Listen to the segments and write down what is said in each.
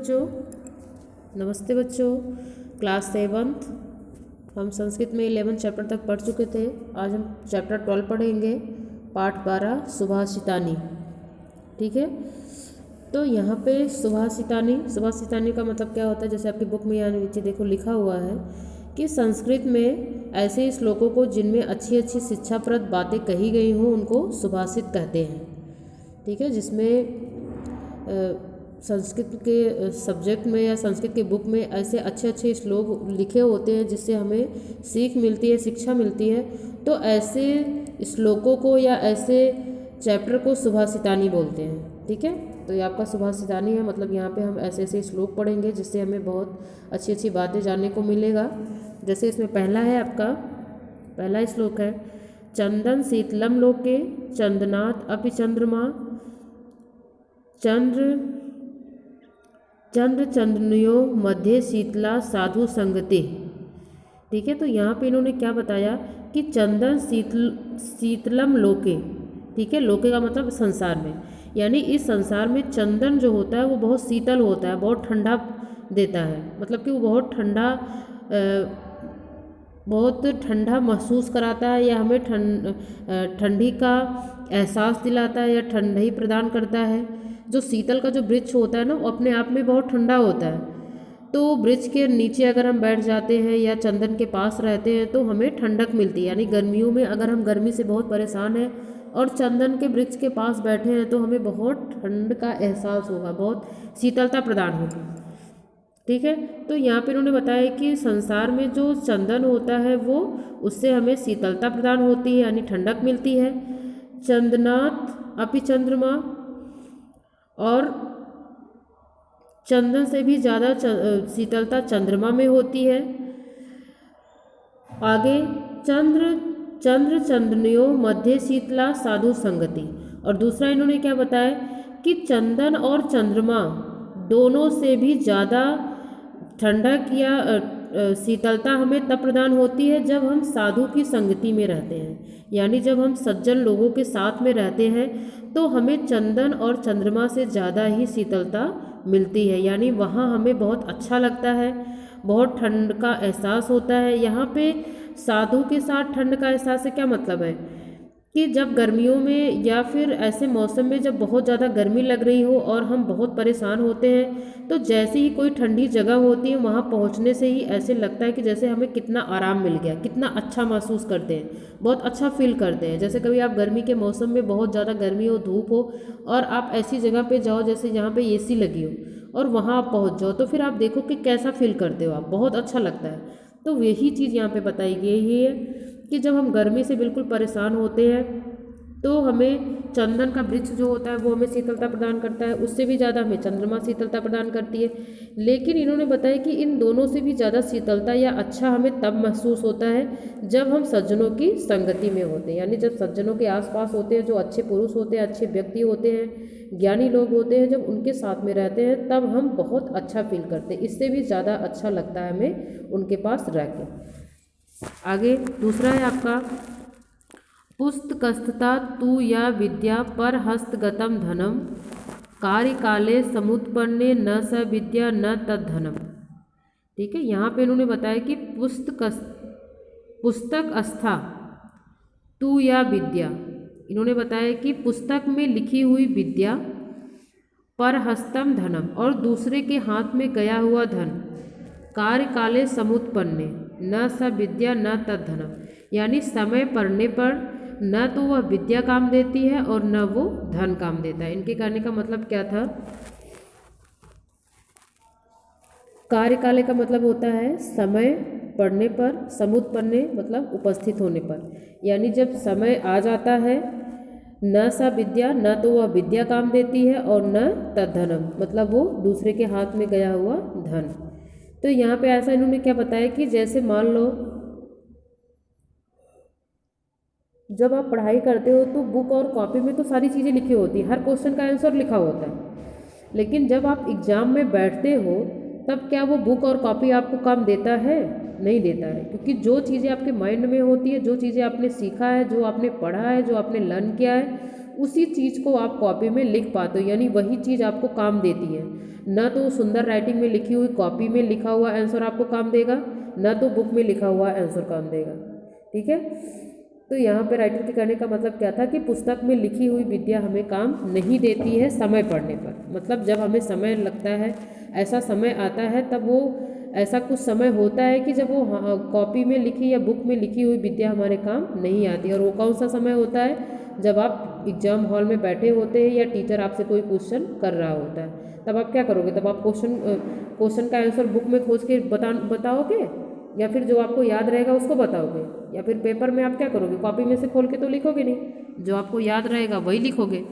बच्चों, नमस्ते बच्चों। क्लास 7th हम संस्कृत में 11 चैप्टर तक पढ़ चुके थे। आज हम चैप्टर 12 पढ़ेंगे, पाठ 12 सुभाषितानी। ठीक है, तो यहाँ पे सुभाषितानी का मतलब क्या होता है, जैसे आपकी बुक में यहाँ नीचे देखो लिखा हुआ है कि संस्कृत में ऐसे श्लोकों को जिनमें अच्छी अच्छी शिक्षाप्रद बातें कही गई हों उनको सुभाषित कहते हैं। ठीक है, जिसमें संस्कृत के सब्जेक्ट में या संस्कृत के बुक में ऐसे अच्छे अच्छे श्लोक लिखे होते हैं जिससे हमें सीख मिलती है, शिक्षा मिलती है। तो ऐसे श्लोकों को या ऐसे चैप्टर को सुभाषितानी बोलते हैं। ठीक है, तो ये आपका सुभाषितानी है, मतलब यहाँ पे हम ऐसे ऐसे श्लोक पढ़ेंगे जिससे हमें बहुत अच्छी अच्छी बातें जानने को मिलेगा। जैसे इसमें पहला है, आपका पहला श्लोक है, चंदन शीतलम लोके चंदनात् अपि चंद्रमा चंद्र चंद्रनयो मध्य शीतला साधु संगति। ठीक है, तो यहाँ पे इन्होंने क्या बताया कि चंदन शीतलम लोके। ठीक है, लोके का मतलब संसार में, यानी इस संसार में चंदन जो होता है वो बहुत शीतल होता है, बहुत ठंडा देता है, मतलब कि वो बहुत ठंडा महसूस कराता है या हमें ठंडी का एहसास दिलाता है या ठंडाई प्रदान करता है। जो शीतल का जो वृक्ष होता है ना, वो अपने आप में बहुत ठंडा होता है। तो वृक्ष के नीचे अगर हम बैठ जाते हैं या चंदन के पास रहते हैं तो हमें ठंडक मिलती है। यानी गर्मियों में अगर हम गर्मी से बहुत परेशान हैं और चंदन के वृक्ष के पास बैठे हैं तो हमें बहुत ठंड का एहसास होगा, बहुत शीतलता प्रदान होगी। ठीक है, तो यहाँ पे इन्होंने बताया कि संसार में जो चंदन होता है वो उससे हमें शीतलता प्रदान होती है, यानी ठंडक मिलती है। चंदनात् अपि चंद्रमा, और चंदन से भी ज़्यादा शीतलता चंद्रमा में होती है। आगे, चंद्र चंद्रनयो मध्य शीतला साधु संगति। और दूसरा इन्होंने क्या बताया कि चंदन और चंद्रमा दोनों से भी ज़्यादा ठंडक या शीतलता हमें तब प्रदान होती है जब हम साधु की संगति में रहते हैं, यानी जब हम सज्जन लोगों के साथ में रहते हैं तो हमें चंदन और चंद्रमा से ज़्यादा ही शीतलता मिलती है, यानी वहाँ हमें बहुत अच्छा लगता है, बहुत ठंड का एहसास होता है। यहाँ पे साधु के साथ ठंड का एहसास से क्या मतलब है कि जब गर्मियों में या फिर ऐसे मौसम में जब बहुत ज़्यादा गर्मी लग रही हो और हम बहुत परेशान होते हैं तो जैसे ही कोई ठंडी जगह होती है वहाँ पहुँचने से ही ऐसे लगता है कि जैसे हमें कितना आराम मिल गया, कितना अच्छा महसूस करते हैं, बहुत अच्छा फील करते हैं। जैसे कभी आप गर्मी के मौसम में बहुत ज़्यादा गर्मी हो, धूप हो और आप ऐसी जगह पर जाओ जैसे जहाँ पर AC लगी हो और वहाँ आप पहुँच जाओ तो फिर आप देखो कि कैसा फील करते हो आप, बहुत अच्छा लगता है। तो यही चीज़ यहाँ पर बताई गई है कि जब हम गर्मी से बिल्कुल परेशान होते हैं तो हमें चंदन का वृक्ष जो होता है वो हमें शीतलता प्रदान करता है, उससे भी ज़्यादा हमें चंद्रमा शीतलता प्रदान करती है। लेकिन इन्होंने बताया कि इन दोनों से भी ज़्यादा शीतलता या अच्छा हमें तब महसूस होता है जब हम सज्जनों की संगति में होते हैं, यानी जब सज्जनों के आसपास होते हैं, जो अच्छे पुरुष होते हैं, अच्छे व्यक्ति होते हैं, ज्ञानी लोग होते हैं, जब उनके साथ में रहते हैं तब हम बहुत अच्छा फील करते हैं। इससे भी ज़्यादा अच्छा लगता है हमें उनके पास रह के। आगे दूसरा है आपका, पुस्तकस्तता तु या विद्या पर हस्तगतम धनम कार्यकाले समुत्पन्ने न स विद्या न तद्धनम। ठीक है, यहाँ पे इन्होंने बताया कि पुस्तकस्था तु या विद्या, इन्होंने बताया कि पुस्तक में लिखी हुई विद्या, पर हस्तम धनम, और दूसरे के हाथ में गया हुआ धन, कार्यकाले समुत्पन्ने न स विद्या न तद्धनम, यानी समय पड़ने पर न तो वह विद्या काम देती है और न वो धन काम देता है। इनके कहने का मतलब क्या था, कार्यकाले का मतलब होता है समय पड़ने पर, समुत्पन्ने मतलब उपस्थित होने पर, यानी जब समय आ जाता है, न सा विद्या, न तो वह विद्या काम देती है और न तद्धनम मतलब वो दूसरे के हाथ में गया हुआ धन। तो यहाँ पे ऐसा इन्होंने क्या बताया कि जैसे मान लो जब आप पढ़ाई करते हो तो बुक और कॉपी में तो सारी चीज़ें लिखी होती हैं, हर क्वेश्चन का आंसर लिखा होता है, लेकिन जब आप एग्ज़ाम में बैठते हो तब क्या वो बुक और कॉपी आपको काम देता है? नहीं देता है, क्योंकि जो चीज़ें आपके माइंड में होती है, जो चीज़ें आपने सीखा है, जो आपने पढ़ा है, जो आपने लर्न किया है, उसी चीज़ को आप कॉपी में लिख पाते हो, यानी वही चीज़ आपको काम देती है। ना तो सुंदर राइटिंग में लिखी हुई कॉपी में लिखा हुआ आंसर आपको काम देगा, ना तो बुक में लिखा हुआ आंसर काम देगा। ठीक है, तो यहाँ पे राइटर के कहने का मतलब क्या था कि पुस्तक में लिखी हुई विद्या हमें काम नहीं देती है समय पढ़ने पर। मतलब जब हमें समय लगता है, ऐसा समय आता है, तब वो ऐसा कुछ समय होता है कि जब वो कॉपी में लिखी या बुक में लिखी हुई विद्या हमारे काम नहीं आती। और वो कौन सा समय होता है? जब आप एग्जाम हॉल में बैठे होते हैं या टीचर आपसे कोई क्वेश्चन कर रहा होता है, तब आप क्या करोगे? तब आप क्वेश्चन का आंसर बुक में खोज के बताओगे, या फिर जो आपको याद रहेगा उसको बताओगे, या फिर पेपर में आप क्या करोगे? कॉपी में से खोल के तो लिखोगे नहीं, जो आपको याद रहेगा वही लिखोगे।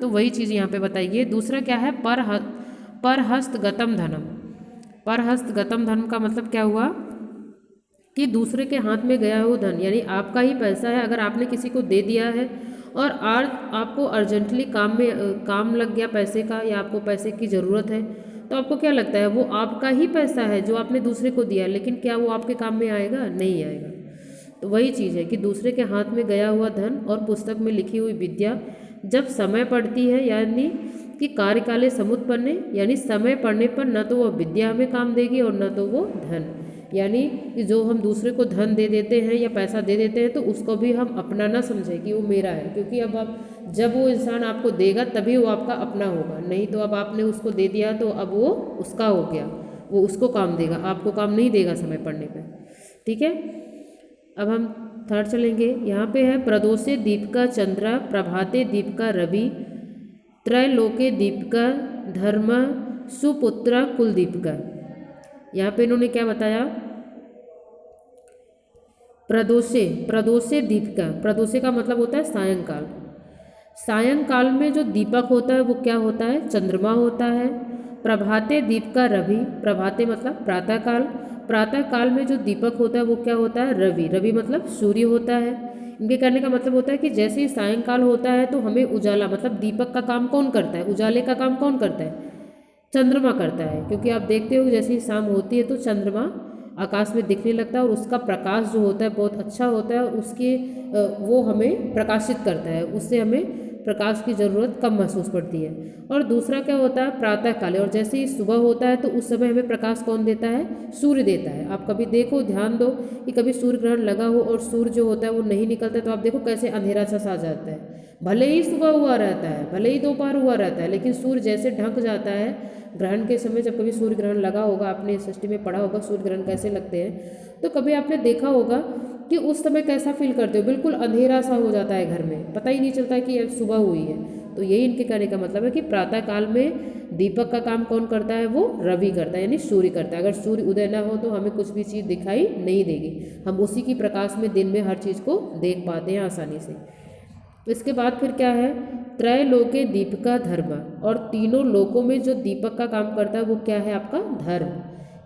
तो वही चीज़ यहाँ पे बताइए। दूसरा क्या है? परहस्तगतम धनम। परहस्तगतम धनम का मतलब क्या हुआ कि दूसरे के हाथ में गया हो धन, यानी आपका ही पैसा है, अगर आपने किसी को दे दिया है और आज आपको अर्जेंटली काम लग गया पैसे का, या आपको पैसे की ज़रूरत है, तो आपको क्या लगता है वो आपका ही पैसा है जो आपने दूसरे को दिया, लेकिन क्या वो आपके काम में आएगा? नहीं आएगा। तो वही चीज़ है कि दूसरे के हाथ में गया हुआ धन और पुस्तक में लिखी हुई विद्या जब समय पड़ती है, यानी कि कार्यकाले समुत्पन्ने, यानी समय पड़ने पर न तो वह विद्या हमें काम देगी और न तो वो धन। यानी कि जो हम दूसरे को धन दे देते हैं या पैसा दे देते हैं, तो उसको भी हम अपना ना समझें कि वो मेरा है, क्योंकि अब आप जब वो इंसान आपको देगा तभी वो आपका अपना होगा, नहीं तो अब आपने उसको दे दिया तो अब वो उसका हो गया, वो उसको काम देगा, आपको काम नहीं देगा समय पड़ने पर। ठीक है, अब हम थर्ड चलेंगे। यहाँ पे है प्रदोषे दीपिका चंद्रा प्रभाते दीपिका रवि त्रैलोके दीपिका धर्म सुपुत्रा कुलदीपिका। यहाँ पे इन्होंने क्या बताया? प्रदोषे दीपिका, प्रदोषे का मतलब होता है सायंकाल। सायंकाल में जो दीपक होता है वो क्या होता है? चंद्रमा होता है। प्रभाते दीपिका रवि, प्रभाते मतलब प्रातःकाल, प्रातःकाल में जो दीपक होता है वो क्या होता है? रवि, रवि मतलब सूर्य होता है। इनके कहने का मतलब होता है कि जैसे ही सायंकाल होता है तो हमें उजाला, मतलब दीपक का काम कौन करता है? उजाले का काम कौन करता है? चंद्रमा करता है, क्योंकि आप देखते हो जैसे ही शाम होती है तो चंद्रमा आकाश में दिखने लगता है और उसका प्रकाश जो होता है बहुत अच्छा होता है, और उसके वो हमें प्रकाशित करता है, उससे हमें प्रकाश की ज़रूरत कम महसूस पड़ती है। और दूसरा क्या होता है? प्रातःकाल, और जैसे ही सुबह होता है तो उस समय हमें प्रकाश कौन देता है? सूर्य देता है। आप कभी देखो, ध्यान दो कि कभी सूर्य ग्रहण लगा हो और सूर्य जो होता है वो नहीं निकलता है, तो आप देखो कैसे अंधेरा सा जाता है। भले ही सुबह हुआ रहता है, भले ही दोपहर हुआ रहता है, लेकिन सूर्य जैसे ढक जाता है ग्रहण के समय, जब कभी सूर्य ग्रहण लगा होगा, आपने सृष्टि में पढ़ा होगा सूर्य ग्रहण कैसे लगते हैं, तो कभी आपने देखा होगा कि उस समय कैसा फील करते हो? बिल्कुल अंधेरा सा हो जाता है घर में, पता ही नहीं चलता है कि अब सुबह हुई है। तो यही इनके कहने का मतलब है कि प्रातःकाल में दीपक का काम कौन करता है? वो रवि करता है, यानी सूर्य करता है। अगर सूर्य उदय न हो तो हमें कुछ भी चीज़ दिखाई नहीं देगी, हम उसी की प्रकाश में दिन में हर चीज़ को देख पाते हैं आसानी से। इसके बाद फिर क्या है? त्रैलोके दीपिका धर्म, और तीनों लोकों में जो दीपक का काम करता है वो क्या है? आपका धर्म,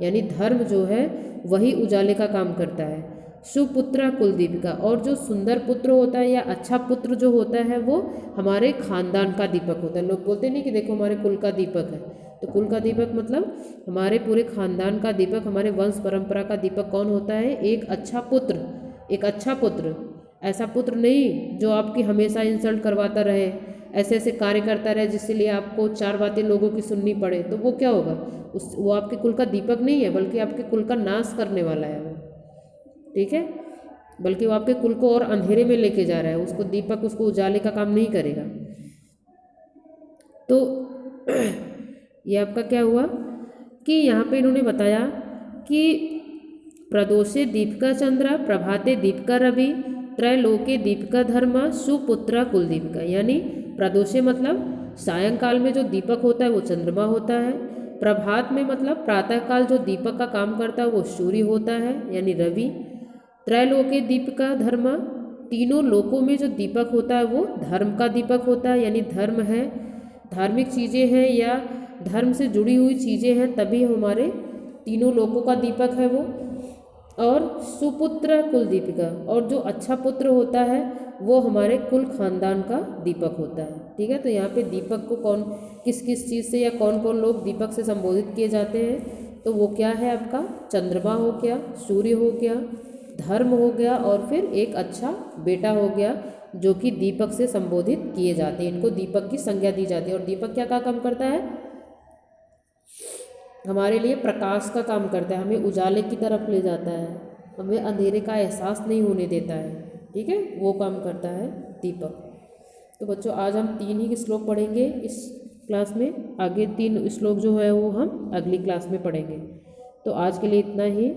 यानी धर्म जो है वही उजाले का काम करता है। सुपुत्रा कुलदीपिका, और जो सुंदर पुत्र होता है या अच्छा पुत्र जो होता है वो हमारे खानदान का दीपक होता है। लोग बोलते नहीं कि देखो हमारे कुल का दीपक है, तो कुल का दीपक मतलब हमारे पूरे खानदान का दीपक, हमारे वंश परंपरा का दीपक कौन होता है? एक अच्छा पुत्र। एक अच्छा पुत्र, ऐसा पुत्र नहीं जो आपकी हमेशा इंसल्ट करवाता रहे, ऐसे ऐसे कार्य करता रहे जिसके लिए आपको चार बातें लोगों की सुननी पड़े, तो वो क्या होगा? वो आपके कुल का दीपक नहीं है, बल्कि आपके कुल का नाश करने वाला है वो। ठीक है, बल्कि वो आपके कुल को और अंधेरे में लेके जा रहा है, उसको दीपक, उसको उजाले का काम नहीं करेगा। तो ये आपका क्या हुआ कि यहाँ पे इन्होंने बताया कि प्रदोषे दीपिका चंद्रा प्रभाते दीपिका रवि त्रैलोके दीपिका धर्मा सुपुत्रा कुलदीपिका, यानी प्रदोषे मतलब सायंकाल में जो दीपक होता है वो चंद्रमा होता है, प्रभात में मतलब प्रातःकाल जो दीपक का काम करता है वो सूर्य होता है यानी रवि, त्रैलोके दीपिका धर्मा, तीनों लोकों में जो दीपक होता है वो धर्म का दीपक होता है, यानी धर्म है, धार्मिक चीज़ें हैं या धर्म से जुड़ी हुई चीज़ें हैं, तभी हमारे तीनों लोकों का दीपक है वो। और सुपुत्र कुल दीपिका, और जो अच्छा पुत्र होता है वो हमारे कुल खानदान का दीपक होता है। ठीक है, तो यहाँ पे दीपक को कौन किस किस चीज़ से या कौन कौन लोग दीपक से संबोधित किए जाते हैं, तो वो क्या है आपका चंद्रमा हो गया, सूर्य हो गया, धर्म हो गया, और फिर एक अच्छा बेटा हो गया जो कि दीपक से संबोधित किए जाते हैं। इनको दीपक की संज्ञा दी जाती है। और दीपक क्या काम करता है? हमारे लिए प्रकाश का काम करता है, हमें उजाले की तरफ ले जाता है, हमें अंधेरे का एहसास नहीं होने देता है। ठीक है, वो काम करता है दीपक। तो बच्चों आज हम 3 ही श्लोक पढ़ेंगे इस क्लास में। आगे 3 श्लोक जो है वो हम अगली क्लास में पढ़ेंगे। तो आज के लिए इतना ही।